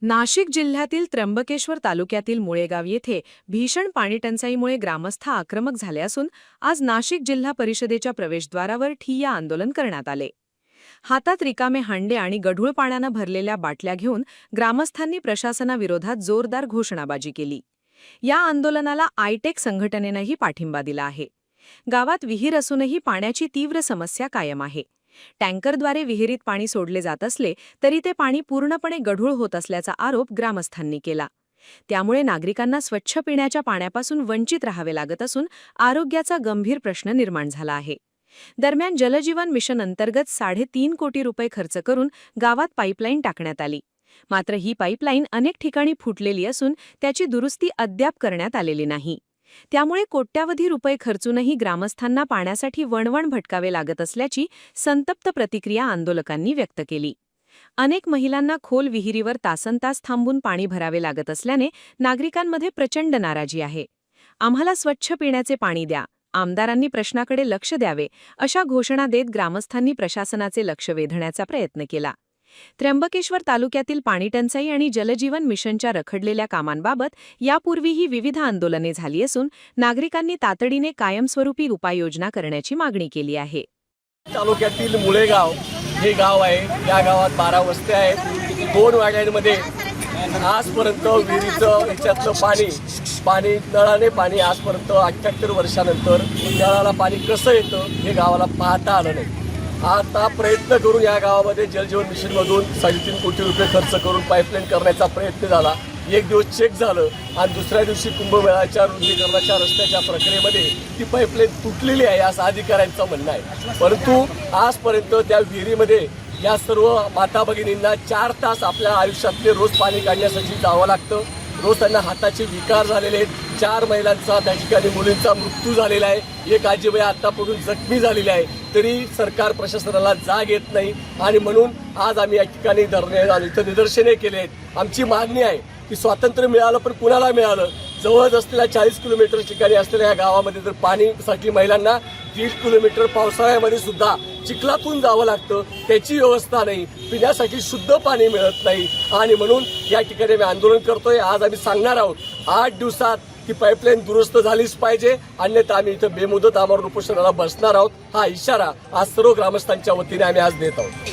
नाशिक जिल्ह्यातील त्र्यंबकेश्वर तालुक्यातील मुळेगाव येथे भीषण पाणीटंचाईमुळे ग्रामस्थ आक्रमक झाले असून आज नाशिक जिल्हा परिषदेच्या प्रवेशद्वारावर ठिय्या आंदोलन करण्यात आले। हातात रिकामे हांडे आणि गढूळ पाण्यानं भरलेल्या बाटल्या घेऊन ग्रामस्थांनी प्रशासनाविरोधात जोरदार घोषणाबाजी केली। या आंदोलनाला आयटेक संघटनेनंही पाठिंबा दिला आहे। गावात विहीर असूनही पाण्याची तीव्र समस्या कायम आहे। टँकरद्वारे विहिरीत पाणी सोडले जात असले तरी ते पाणी पूर्णपणे गढूळ होत असल्याचा आरोप ग्रामस्थांनी केला। त्यामुळे नागरिकांना स्वच्छ पिण्याच्या पाण्यापासून वंचित राहावे लागत असून आरोग्याचा गंभीर प्रश्न निर्माण झाला आहे। दरम्यान जलजीवन मिशन अंतर्गत 3.5 कोटी रुपये खर्च करून गावात पाईपलाईन टाकण्यात आली। मात्र ही पाईपलाईन अनेक ठिकाणी फुटलेली असून त्याची दुरुस्ती अद्याप करण्यात आलेली नाही। त्यामुळे कोट्यावधी रुपये खर्चूनही ग्रामस्थांना पाण्यासाठी वणवण भटकावे लागत असल्याची संतप्त प्रतिक्रिया आंदोलकांनी व्यक्त केली। अनेक महिलांना खोल विहिरीवर तासनतास थांबून पाणी भरावे लागत असल्याने नागरिकांमध्ये प्रचंड नाराजी आहे। आम्हाला स्वच्छ पिण्याचे पाणी द्या, आमदारांनी प्रश्नाकडे लक्ष द्यावे, अशा घोषणा देत ग्रामस्थांनी प्रशासनाचे लक्ष वेधण्याचा प्रयत्न केला। त्र्यंबकेश्वर तालुक्यातील पाणीटंचाई आणि जलजीवन मिशनच्या रखडलेल्या कामांबाबत यापूर्वीही विविध आंदोलने झाली असून नागरिकांनी तातडीने कायमस्वरूपी उपाययोजना करण्याची मागणी केली आहे। तालुक्यातील मुळेगाव हे गाव आहे। या गावात 12 वस्त्या आहेत। 2 वाड्यांमध्ये आजपर्यंत विहिरीचं याच्यातलं पाणी नळाने पाणी आजपर्यंत 78 वर्षानंतर नळाला पाणी कसं येतं हे गावाला पाहता आलं नाही। आता प्रयत्न करून या गावामध्ये जलजीवन मिशनमधून 3.5 कोटी रुपये खर्च करून पाईपलाईन करण्याचा प्रयत्न झाला। एक दिवस चेक झालं आणि दुसऱ्या दिवशी कुंभमेळ्याच्या रुंदीकरणाच्या रस्त्याच्या प्रक्रियेमध्ये ती पाईपलाईन तुटलेली आहे असं अधिकाऱ्यांचं म्हणणं आहे। परंतु आजपर्यंत त्या विहिरीमध्ये या सर्व माता भगिनींना 4 तास आपल्या आयुष्यातले रोज पाणी काढण्यासाठी जावं लागतं। रोज त्यांना हाताचे विकार झालेले आहेत। 4 महिलांचा त्या ठिकाणी मुलींचा मृत्यू झालेला आहे। एक आजीबाई आतापर्यंत जखमी झालेली आहे। तरी सरकार प्रशासनाला जाग येत नाही आणि म्हणून आज आम्ही या ठिकाणी निदर्शने केले आहेत। आमची मागणी आहे की स्वातंत्र्य मिळालं पण कुणाला मिळालं? जवळच असलेल्या 40 किलोमीटर ठिकाणी असलेल्या या गावामध्ये जर पाणीसाठी महिलांना 30 किलोमीटर पावसाळ्यामध्ये सुद्धा चिखलातून जावं लागतं, त्याची व्यवस्था नाही, पिण्यासाठी शुद्ध पाणी मिळत नाही आणि म्हणून या ठिकाणी आम्ही आंदोलन करतोय। आज आम्ही सांगणार आहोत 8 दिवसात ती पाईपलाईन दुरुस्त झालीच पाहिजे, अन्यथा आम्ही इथं बेमुदत आमरण उपोषणाला बसणार आहोत। हा इशारा आज सर्व ग्रामस्थांच्या वतीने आम्ही आज देत आहोत।